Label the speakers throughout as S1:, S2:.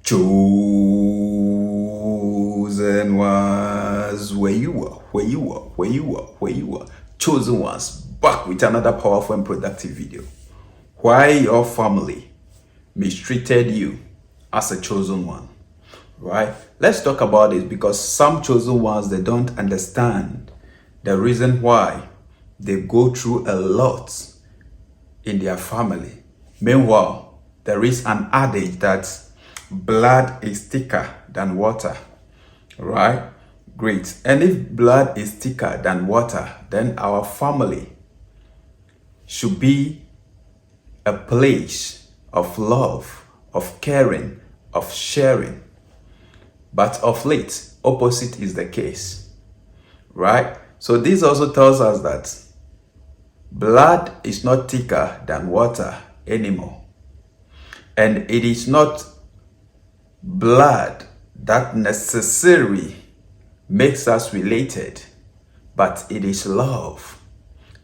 S1: Chosen ones, where you are. Chosen ones, back with another powerful and productive video. Why your family mistreated you as a chosen one, right? Let's talk about it, because some chosen ones, they don't understand the reason why they go through a lot in their family. Meanwhile, there is an adage that blood is thicker than water, right? Great. And if blood is thicker than water, then our family should be a place of love, of caring, of sharing. But of late, opposite is the case, right? So this also tells us that blood is not thicker than water anymore. And it is not blood that necessarily makes us related, but it is love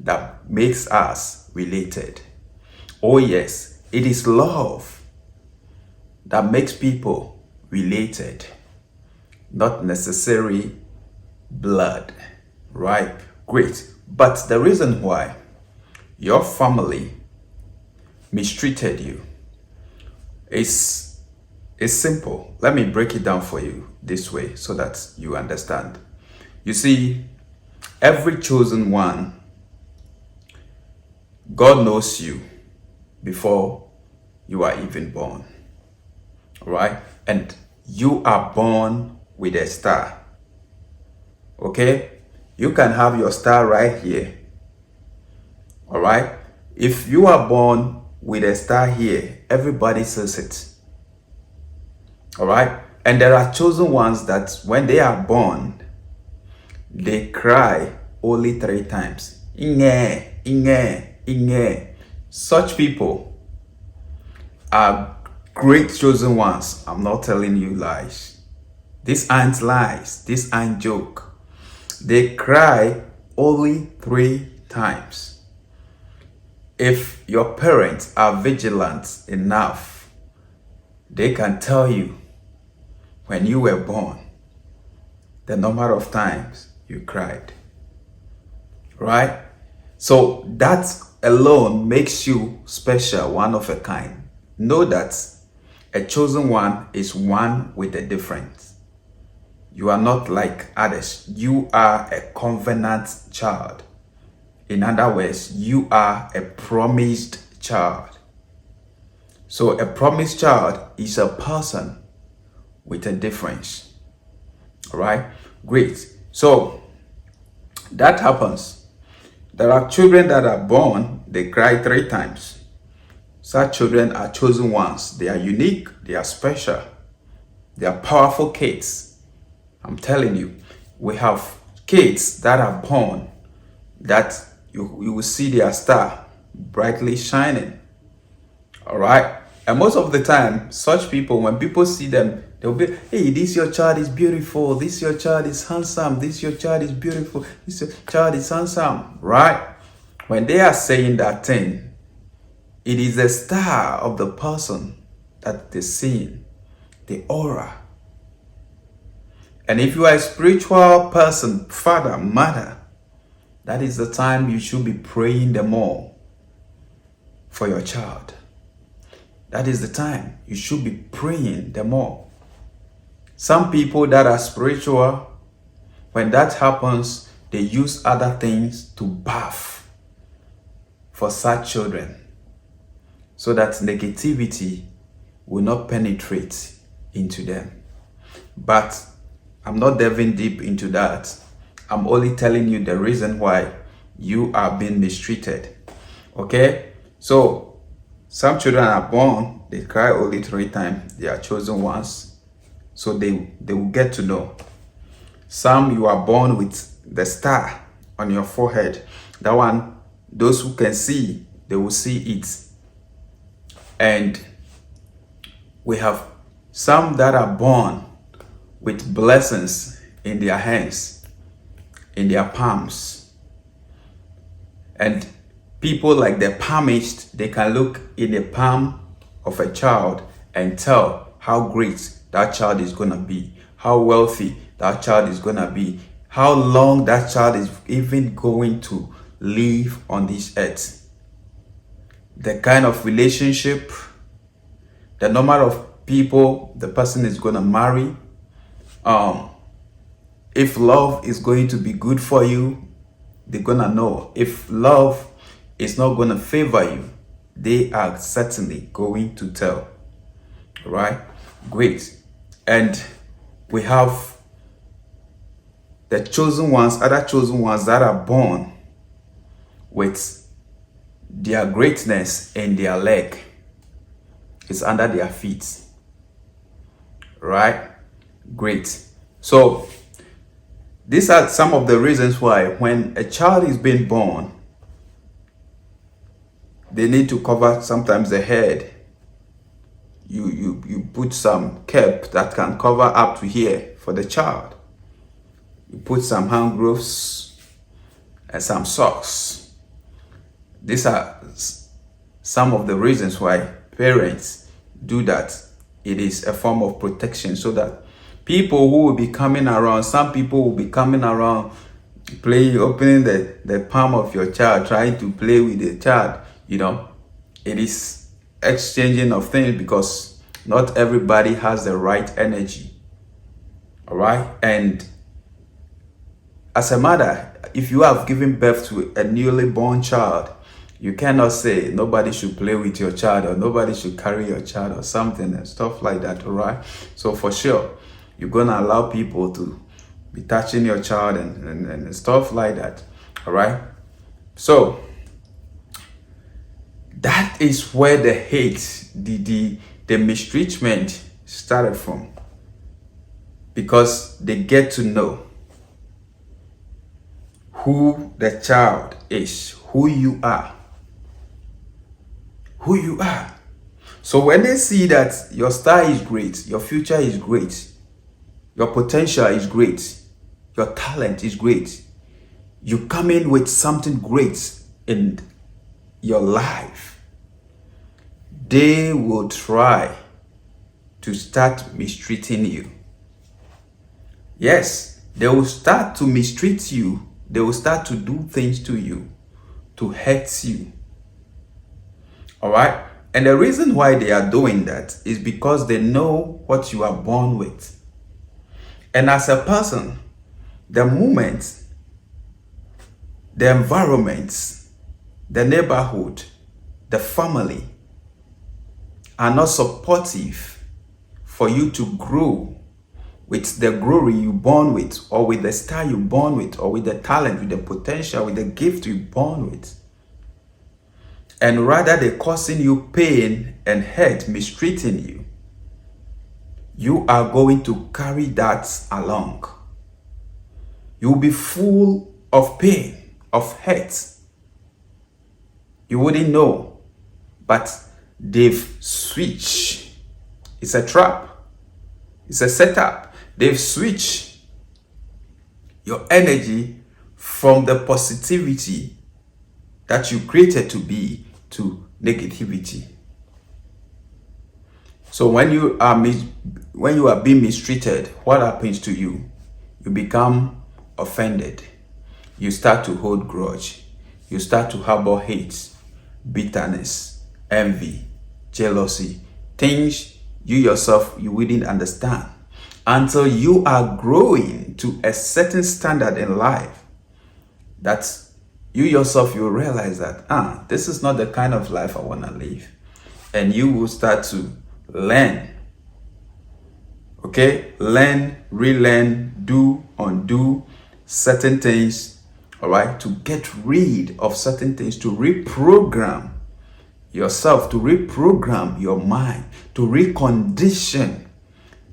S1: that makes us related. Oh yes, it is love that makes people related, not necessarily blood, right? Great. But the reason why your family mistreated you is simple. Let me break it down for you this way so that you understand. You see, every chosen one, God knows you before you are even born, right? And you are born with a star, okay? You can have your star right here, all right? If you are born with a star here, everybody sees it. All right. And there are chosen ones that when they are born, they cry only 3 times. Inge, inge, inge. Such people are great chosen ones. I'm not telling you lies. These aren't lies. These aren't joke. They cry only 3 times. If your parents are vigilant enough, they can tell you when you were born the number of times you cried, right? So that alone makes you special, one of a kind. Know that a chosen one is one with a difference. You are not like others. You are a covenant child. In other words, you are a promised child. So a promised child is a person with a difference. All right, great. So that happens. There are children that are born, they cry 3 times. Such children are chosen ones. They are unique, they are special, they are powerful kids. I'm telling you, we have kids that are born that you will see their star brightly shining. All right. And most of the time, such people, when people see them, they'll be, hey, this your child is beautiful. This your child is handsome. This your child is beautiful. This your child is handsome, right? When they are saying that thing, it is the star of the person that they're seeing, the aura. And if you are a spiritual person, father, mother, that is the time you should be praying the more for your child. That is the time you should be praying the more. Some people that are spiritual, when that happens, they use other things to bath for such children so that negativity will not penetrate into them. But I'm not delving deep into that. I'm only telling you the reason why you are being mistreated. Okay? So some children are born, they cry only 3 times. They are chosen ones, so they will get to know. Some, you are born with the star on your forehead. That one, those who can see, they will see it. And we have some that are born with blessings in their hands, in their palms. And people like the palmist, they can look in the palm of a child and tell how great that child is going to be, how wealthy that child is going to be, how long that child is even going to live on this earth, the kind of relationship, the number of people the person is going to marry, if love is going to be good for you, they're going to know. If love is not going to favor you, they are certainly going to tell. Right? Great. And we have the chosen ones, other chosen ones that are born with their greatness in their leg. It's under their feet. Right? Great. So these are some of the reasons why when a child is being born, they need to cover sometimes the head. You put some cap that can cover up to here for the child. You put some hand gloves and some socks. These are some of the reasons why parents do that. It is a form of protection so that people who will be coming around, some people will be coming around playing, opening the palm of your child, trying to play with the child. It is exchanging of things because not everybody has the right energy. All right. And as a mother, if you have given birth to a newly born child, you cannot say nobody should play with your child or nobody should carry your child or something and stuff like that. All right. So for sure, you're going to allow people to be touching your child and stuff like that. All right. So that is where the hate, the mistreatment started from. Because they get to know who the child is, who you are. Who you are. So when they see that your star is great, your future is great, your potential is great, your talent is great, you come in with something great in your life, they will try to start mistreating you. Yes, they will start to mistreat you. They will start to do things to you, to hurt you. All right? And the reason why they are doing that is because they know what you are born with. And as a person, the moment, the environment, the neighborhood, the family are not supportive for you to grow with the glory you're born with, or with the star you're born with, or with the talent, with the potential, with the gift you're born with, and rather they're causing you pain and hurt, mistreating you, you are going to carry that along. You'll be full of pain, of hurt. You wouldn't know, but they've switched. It's a trap. It's a setup. They've switched your energy from the positivity that you created to be to negativity. So when you are being mistreated, what happens to you? You become offended. You start to hold grudge. You start to harbor hate, bitterness, envy, jealousy, things you yourself you wouldn't understand until you are growing to a certain standard in life that you yourself you realize that this is not the kind of life I want to live, and you will start to learn, learn, relearn, do, undo certain things, all right, to get rid of certain things, to reprogram yourself, to reprogram your mind, to recondition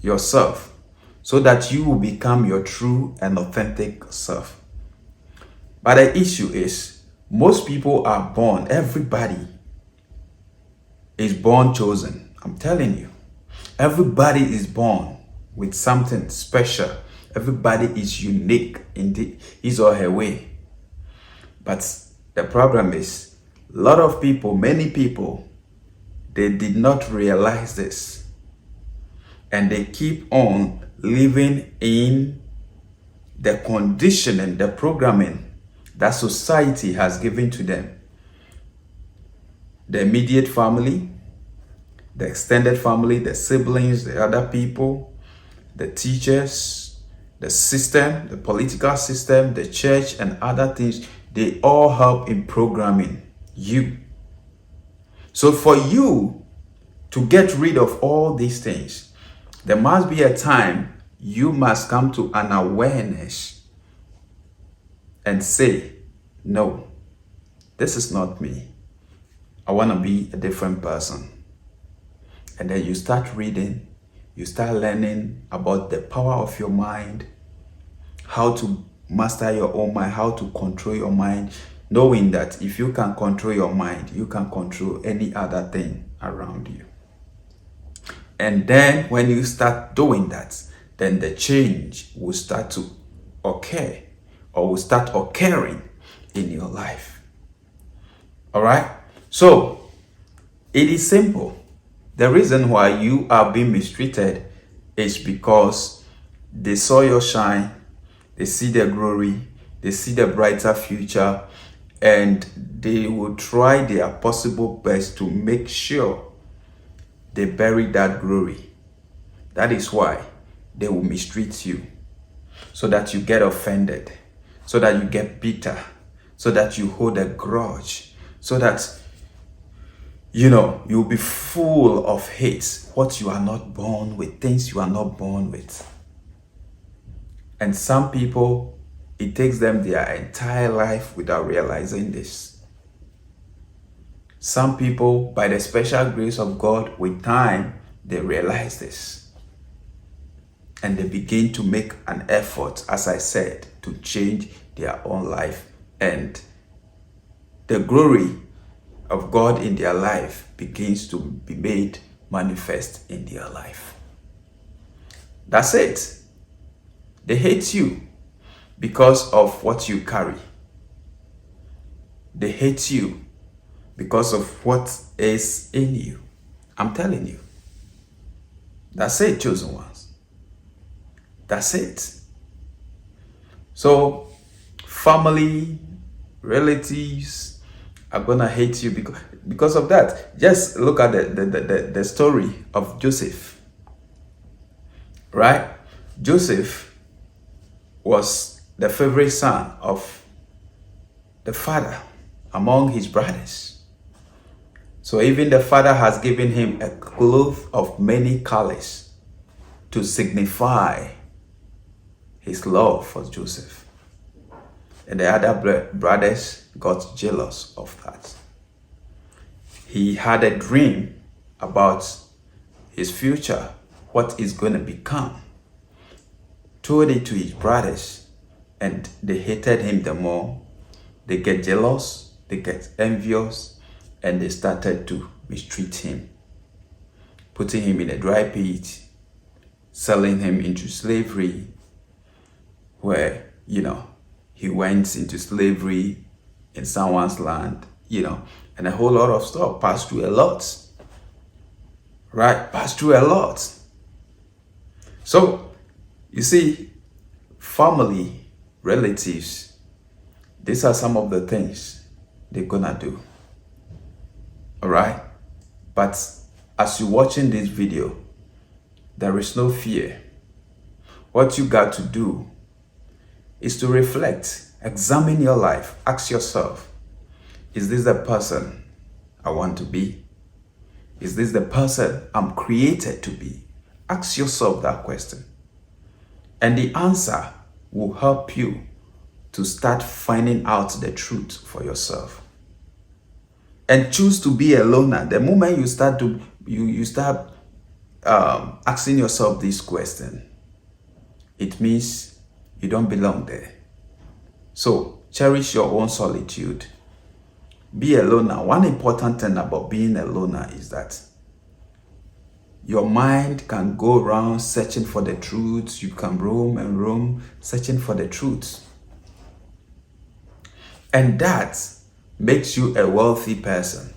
S1: yourself so that you will become your true and authentic self. But the issue is, most people are born, everybody is born chosen. I'm telling you, everybody is born with something special. Everybody is unique in his or her way. But the problem is, a lot of people, many people, they did not realize this. and they keep on living in the conditioning, the programming that society has given to them. The immediate family, the extended family, the siblings, the other people, the teachers, the system, the political system, the church, and other things, they all help in programming you. So for you to get rid of all these things, there must be a time you must come to an awareness and say, no, this is not me. I want to be a different person. And then you start reading, you start learning about the power of your mind, how to master your own mind, how to control your mind, knowing that if you can control your mind, you can control any other thing around you. And then when you start doing that, then the change will start to occur, or will start occurring in your life. All right? So it is simple. The reason why you are being mistreated is because they saw your shine, they see the glory, they see the brighter future, and they will try their possible best to make sure they bury that glory. That is why they will mistreat you, so that you get offended, so that you get bitter, so that you hold a grudge, so that you'll be full of hate, what you are not born with, things you are not born with. And some people, it takes them their entire life without realizing this. Some people, by the special grace of God, with time, they realize this. And they begin to make an effort, as I said, to change their own life. And the glory of God in their life begins to be made manifest in their life. That's it. They hate you because of what you carry. They hate you because of what is in you. I'm telling you. That's it, chosen ones. That's it. So, family, relatives are gonna hate you because of that. Just look at the story of Joseph. Right? Joseph was the favorite son of the father among his brothers. So even the father has given him a cloth of many colors to signify his love for Joseph. And the other brothers got jealous of that. He had a dream about his future, what he's going to become. Told it to his brothers, and they hated him the more. They get jealous, they get envious, and they started to mistreat him, putting him in a dry pit, selling him into slavery, where, he went into slavery in someone's land, and a whole lot of stuff, passed through a lot. Right? Passed through a lot. So, you see, family, relatives, these are some of the things they're gonna do. All right? But as you're watching this video, there is no fear. What you got to do is to reflect, examine your life, ask yourself, is this the person I want to be? Is this the person I'm created to be? Ask yourself that question. And the answer will help you to start finding out the truth for yourself. And choose to be a loner. The moment you start asking yourself this question, it means you don't belong there. So cherish your own solitude. Be a loner. One important thing about being a loner is that your mind can go around searching for the truth. You can roam and roam searching for the truth. And that makes you a wealthy person.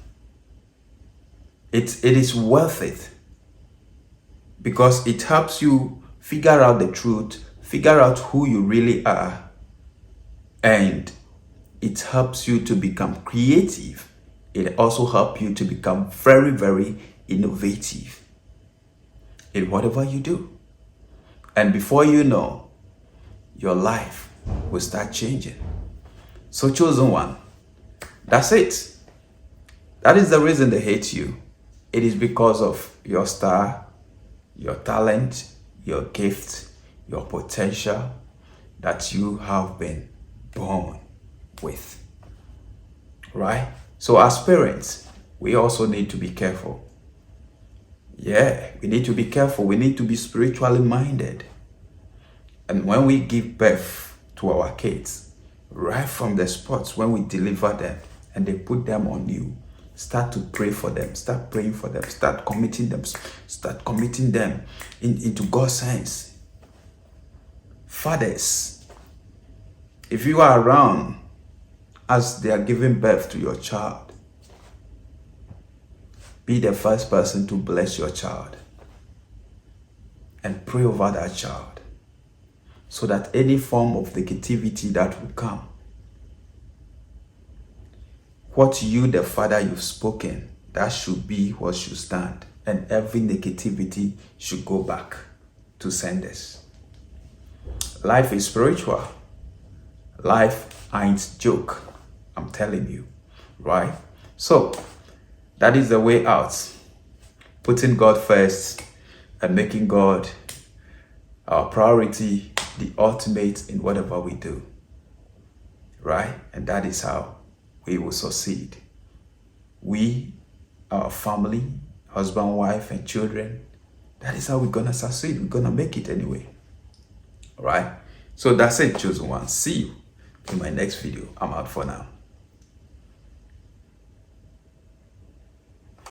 S1: It is worth it. because it helps you figure out the truth, figure out who you really are, and it helps you to become creative. It also helps you to become very, very innovative in whatever you do. And before you know, your life will start changing. So chosen one, that's it. That is the reason they hate you. It is because of your star, your talent, your gift, your potential that you have been born with. Right? So as parents, we also need to be careful. Yeah, we need to be careful. We need to be spiritually minded. And when we give birth to our kids, right from the spots when we deliver them and they put them on you, start to pray for them, start praying for them, start committing them into God's hands. Fathers, if you are around as they are giving birth to your child, be the first person to bless your child and pray over that child, so that any form of negativity that will come, what you, the father, you've spoken, that should be what should stand. And every negativity should go back to senders. Life is spiritual. Life ain't joke. I'm telling you, right? So, that is the way out. Putting God first and making God our priority, the ultimate in whatever we do, right? And that is how we will succeed. We, our family, husband, wife, and children, that is how we're gonna succeed. We're gonna make it anyway, all right? So that's it, chosen one. See you in my next video. I'm out for now.